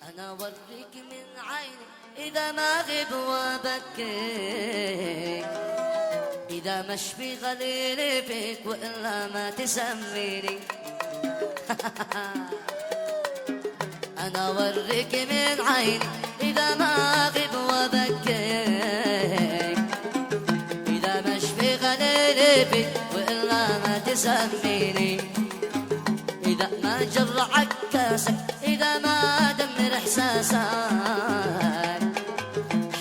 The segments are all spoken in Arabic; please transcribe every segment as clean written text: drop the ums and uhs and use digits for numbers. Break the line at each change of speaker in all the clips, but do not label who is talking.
أنا أوريك من عيني إذا ما غب وبكيك، إذا مشفي غليلي فيك وإلا ما تسميني. أنا أوريك من عيني إذا ما غب وبكيك، إذا مشفي غليلي فيك وإلا ما تسميني. إذا ما جرعك كاسك، إذا ما دمر إحساسك،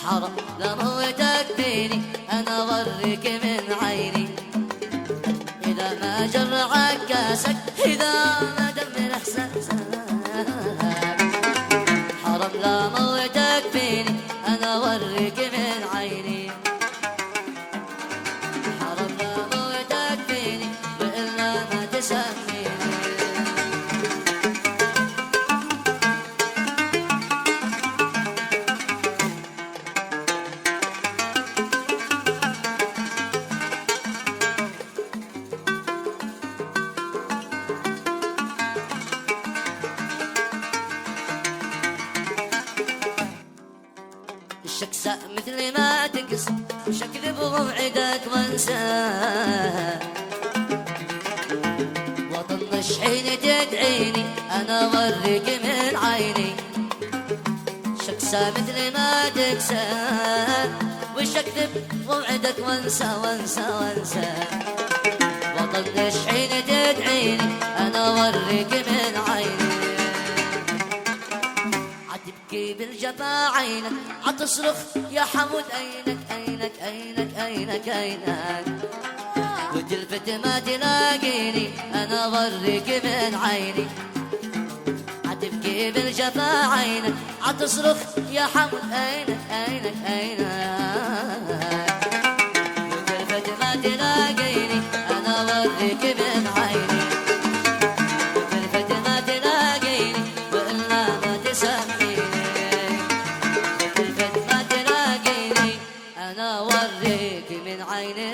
حرام لا موتك فيني. أنا أوريك من عيني إذا ما جرعك كاسك، إذا ما دمر إحساسك، حرام لا موتك فيني. أنا أوريك من عيني حرام لا موتك فيني وإلا ما تسميني. الشكسة مثل ما تقص، وش اكذب وموعدك وانساه، واطنش حين تدعيني. انا اوريك من عيني شكسة مثل ما تقسى، وش اكذب وموعدك وانسى وانسى وانسى، واطنش حين تدعيني. انا اوريك من عيني عتبكي بالجفا عينك، عتصرخ يا حمود أينك أينك أينك أينك أينك، وتلفت ما تلاقيني. أنا أوريك من عيني عتبكي بالجفا عينك، عتصرخ يا حمود أينك أينك أينك، وتلفت ما تلاقيني. أنا أوريك من عيني وتلفت ما تلاقيني وإلا ما تسميني. أنا أوريك من عيني